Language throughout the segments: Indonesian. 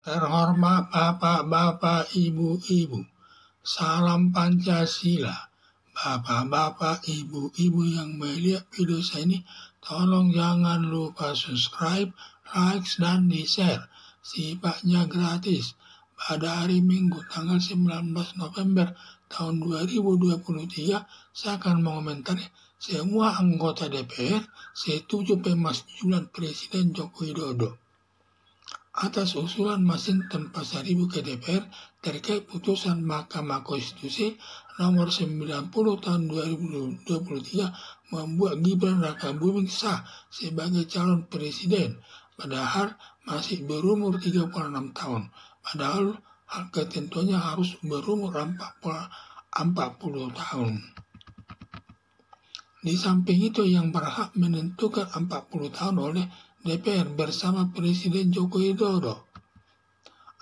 Terhormat Bapak-Bapak, Ibu-ibu, salam Pancasila. Bapak-bapak, ibu-ibu yang melihat video saya ini, tolong jangan lupa subscribe, like, dan di-share. Sifatnya gratis. Pada hari Minggu tanggal 19 November tahun 2023, saya akan mengomentari semua anggota DPR setuju pemajuan Presiden Joko Widodo atas usulan Masinton Pasaribu ke DPR terkait putusan Mahkamah Konstitusi nomor 90 tahun 2023 membuat Gibran Rakabuming sah sebagai calon presiden, padahal masih berumur 36 tahun. Padahal hal ketentuannya harus berumur 40 tahun. Di samping itu yang berhak menentukan 40 tahun oleh DPR bersama Presiden Joko Widodo.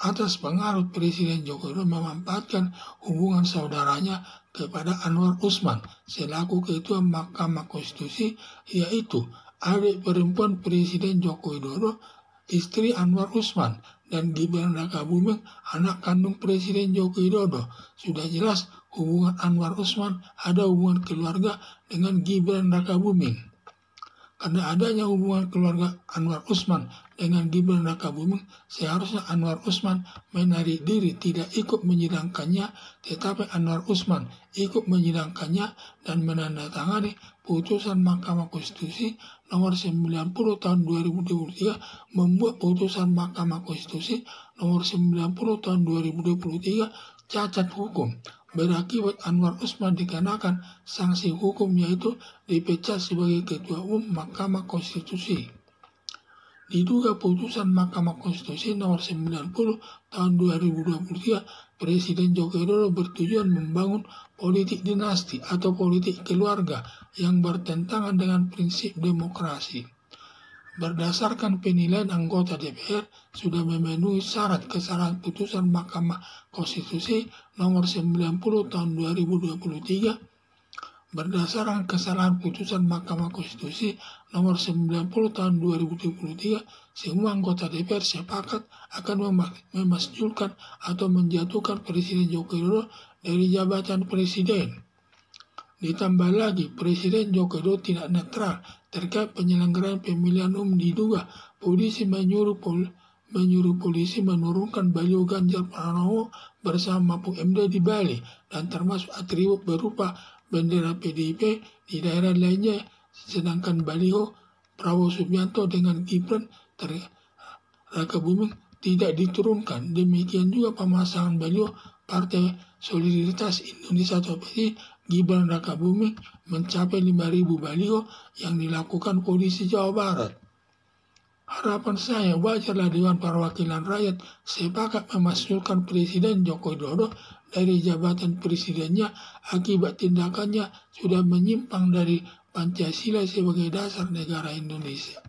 Atas pengaruh Presiden Joko Widodo memanfaatkan hubungan saudaranya kepada Anwar Usman selaku Ketua Mahkamah Konstitusi, yaitu adik perempuan Presiden Joko Widodo, istri Anwar Usman, dan Gibran Rakabuming, anak kandung Presiden Joko Widodo. Sudah jelas hubungan Anwar Usman ada hubungan keluarga dengan Gibran Rakabuming. Karena adanya hubungan keluarga Anwar Usman dengan Gibran Rakabuming, seharusnya Anwar Usman menarik diri tidak ikut menyidangkannya, tetapi Anwar Usman ikut menyidangkannya dan menandatangani putusan Mahkamah Konstitusi nomor 90 tahun 2023 membuat putusan Mahkamah Konstitusi nomor 90 tahun 2023 cacat hukum. Berakibat Anwar Usman dikenakan sanksi hukum, yaitu dipecat sebagai Ketua Umum Mahkamah Konstitusi. Diduga putusan Mahkamah Konstitusi nomor 90 tahun 2023, Presiden Joko Widodo bertujuan membangun politik dinasti atau politik keluarga yang bertentangan dengan prinsip demokrasi. Berdasarkan penilaian anggota DPR sudah memenuhi syarat kesalahan putusan Mahkamah Konstitusi nomor 90 tahun 2023. Berdasarkan kesalahan putusan Mahkamah Konstitusi nomor 90 tahun 2023, semua anggota DPR sepakat akan memasjulkan atau menjatuhkan Presiden Joko Widodo dari jabatan presiden. Ditambah lagi, Presiden Joko Widodo tidak netral terkait penyelenggaraan pemilihan umum. Diduga polisi menyuruh polisi menurunkan baliho Ganjar Pranowo bersama Mahfud MD di Bali dan termasuk atribut berupa bendera PDIP di daerah lainnya, sedangkan baliho Prabowo Subianto dengan Gibran Rakabuming tidak diturunkan. Demikian juga pemasangan baliho Partai Solidaritas Indonesia atau PSI Gibran Rakabuming mencapai 5.000 baliho yang dilakukan polisi Jawa Barat. Harapan saya, wajarlah Dewan Perwakilan Rakyat sepakat memasukkan Presiden Joko Widodo dari jabatan presidennya akibat tindakannya sudah menyimpang dari Pancasila sebagai dasar negara Indonesia.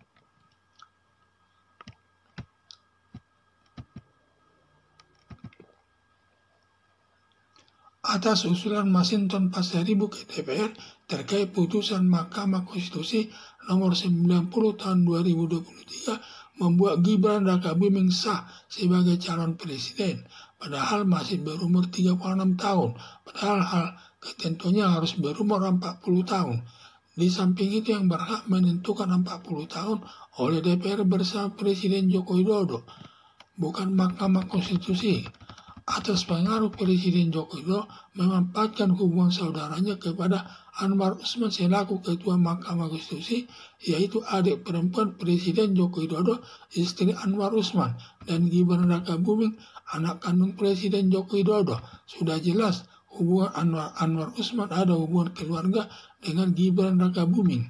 Atas usulan Masinton Pasaribu ke DPR terkait putusan Mahkamah Konstitusi nomor 90 tahun 2023 membuat Gibran Rakabuming sah sebagai calon presiden, padahal masih berumur 36 tahun, padahal hal ketentuannya harus berumur 40 tahun. Di samping itu yang berhak menentukan 40 tahun oleh DPR bersama Presiden Joko Widodo, bukan Mahkamah Konstitusi. Atas pengaruh Presiden Joko Widodo memanfaatkan hubungan saudaranya kepada Anwar Usman selaku Ketua Mahkamah Konstitusi, yaitu adik perempuan Presiden Joko Widodo, istri Anwar Usman, dan Gibran Rakabuming, anak kandung Presiden Joko Widodo. Sudah jelas hubungan Anwar Usman ada hubungan keluarga dengan Gibran Rakabuming.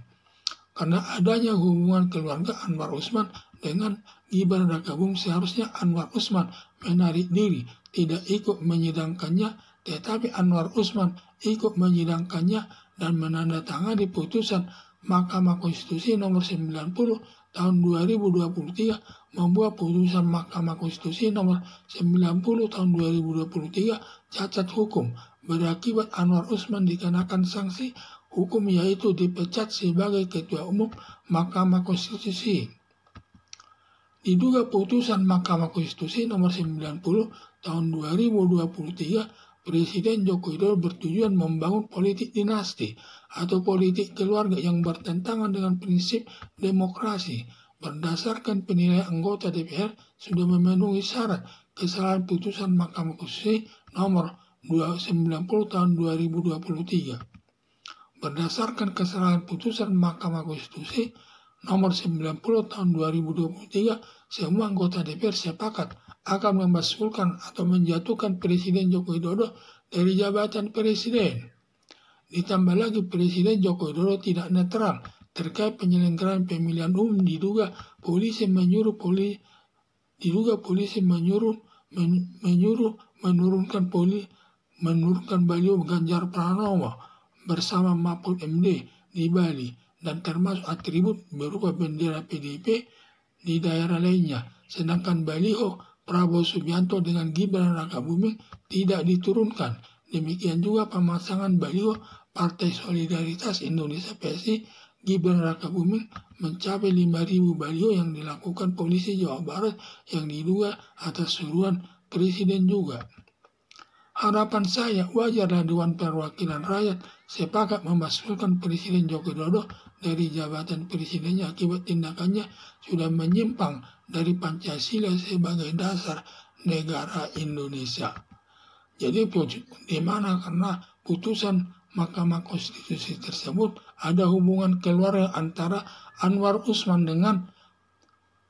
Karena adanya hubungan keluarga Anwar Usman dengan Gibran Rakabuming, seharusnya Anwar Usman menarik diri, tidak ikut menyidangkannya, tetapi Anwar Usman ikut menyidangkannya dan menandatangani putusan Mahkamah Konstitusi nomor 90 tahun 2023 membuat putusan Mahkamah Konstitusi nomor 90 tahun 2023 cacat hukum. Berakibat Anwar Usman dikenakan sanksi hukum, yaitu dipecat sebagai Ketua Umum Mahkamah Konstitusi. Diduga putusan Mahkamah Konstitusi nomor 90 tahun 2023, Presiden Joko Widodo bertujuan membangun politik dinasti atau politik keluarga yang bertentangan dengan prinsip demokrasi. Berdasarkan penilaian anggota DPR sudah memenuhi syarat kesalahan putusan Mahkamah Konstitusi nomor 90 tahun 2023. Berdasarkan kesalahan putusan Mahkamah Konstitusi nomor 90 tahun 2023, semua anggota DPR sepakat akan memasukkan atau menjatuhkan Presiden Joko Widodo dari jabatan Presiden. Ditambah lagi Presiden Joko Widodo tidak netral terkait penyelenggaraan pemilihan umum. Diduga polisi menurunkan baliho Ganjar Pranowo bersama Mahfud MD di Bali dan termasuk atribut berupa bendera PDIP di daerah lainnya. Sedangkan baliho Prabowo Subianto dengan Gibran Rakabuming tidak diturunkan. Demikian juga pemasangan baliho Partai Solidaritas Indonesia PSI Gibran Rakabuming mencapai 5.000 baliho yang dilakukan polisi Jawa Barat yang diduga atas suruhan Presiden juga. Harapan saya wajarlah Dewan Perwakilan Rakyat sepakat memasukkan Presiden Joko Widodo dari jabatan presidennya akibat tindakannya sudah menyimpang dari Pancasila sebagai dasar negara Indonesia. Jadi di mana karena putusan Mahkamah Konstitusi tersebut ada hubungan keluarga antara Anwar Usman dengan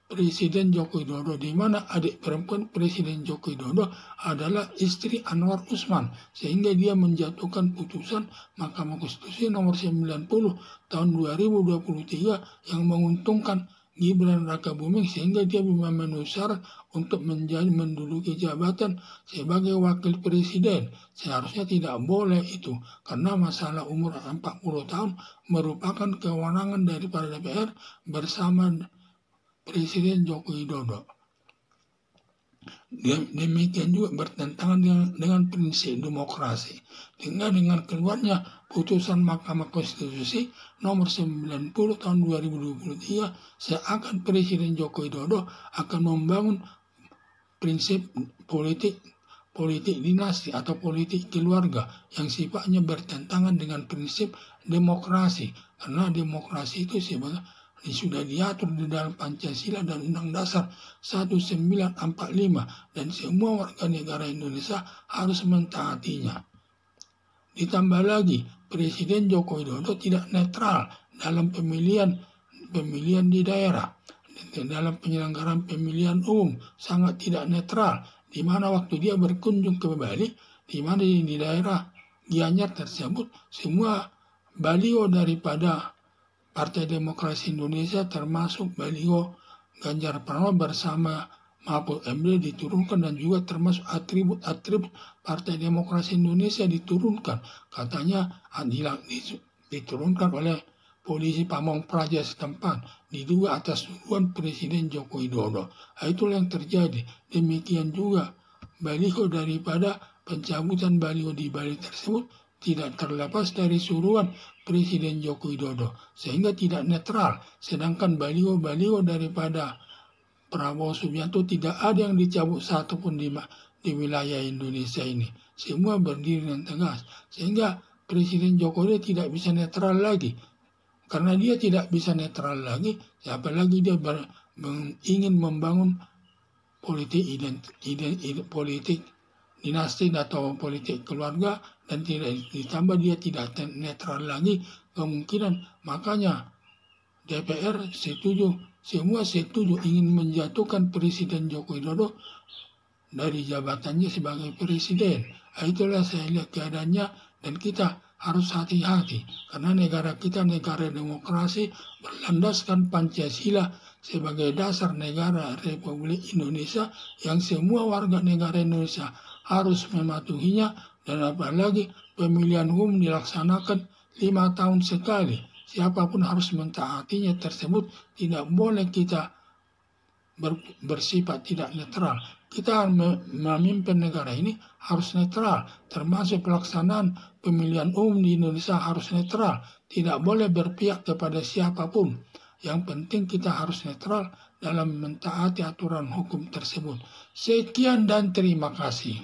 Presiden Joko Widodo, di mana adik perempuan Presiden Joko Widodo adalah istri Anwar Usman, sehingga dia menjatuhkan putusan Mahkamah Konstitusi nomor 90 tahun 2023 yang menguntungkan Gibran Rakabuming, sehingga dia memenuhi syarat untuk menduduki jabatan sebagai wakil presiden. Seharusnya tidak boleh itu, karena masalah umur 40 tahun merupakan kewenangan daripada DPR bersama Presiden Joko Widodo. Demikian juga bertentangan dengan prinsip demokrasi. Dengan keluarnya putusan Mahkamah Konstitusi nomor 90 tahun 2023, seakan Presiden Joko Widodo akan membangun prinsip politik dinasti atau politik keluarga yang sifatnya bertentangan dengan prinsip demokrasi. Karena demokrasi itu sudah diatur di dalam Pancasila dan Undang Dasar 1945 dan semua warga negara Indonesia harus mentaatinya. Ditambah lagi, Presiden Joko Widodo tidak netral dalam pemilihan di daerah. Dalam penyelenggaraan pemilihan umum sangat tidak netral, di mana waktu dia berkunjung ke Bali, di mana di daerah Gianyar tersebut semua baliho daripada Partai Demokrasi Indonesia termasuk baliho Ganjar Pranowo bersama Mahfud MD diturunkan, dan juga termasuk atribut Partai Demokrasi Indonesia diturunkan. Katanya diturunkan oleh polisi Pamong Praja setempat, diduga atas suruhan Presiden Joko Widodo. Itulah yang terjadi. Demikian juga baliho daripada pencabutan baliho di Bali tersebut tidak terlepas dari suruhan Presiden Joko Widodo, sehingga tidak netral. Sedangkan baliho daripada Prabowo Subianto tidak ada yang dicabut satupun di wilayah Indonesia ini. Semua berdiri dengan tegas, sehingga Presiden Joko Widodo tidak bisa netral lagi. Karena dia tidak bisa netral lagi, apalagi dia ingin membangun politik politik dinasti atau politik keluarga, dan tidak ditambah dia tidak netral lagi kemungkinan. Makanya DPR semua setuju ingin menjatuhkan Presiden Joko Widodo dari jabatannya sebagai presiden. Itulah saya lihat keadaannya, dan kita harus hati-hati karena negara kita negara demokrasi berlandaskan Pancasila sebagai dasar negara Republik Indonesia yang semua warga negara Indonesia harus mematuhinya. Dan apalagi pemilihan umum dilaksanakan 5 tahun sekali. Siapapun harus mentaatinya tersebut. Tidak boleh kita bersifat tidak netral. Kita memimpin negara ini harus netral. Termasuk pelaksanaan pemilihan umum di Indonesia harus netral. Tidak boleh berpihak kepada siapapun. Yang penting kita harus netral dalam mentaati aturan hukum tersebut. Sekian dan terima kasih.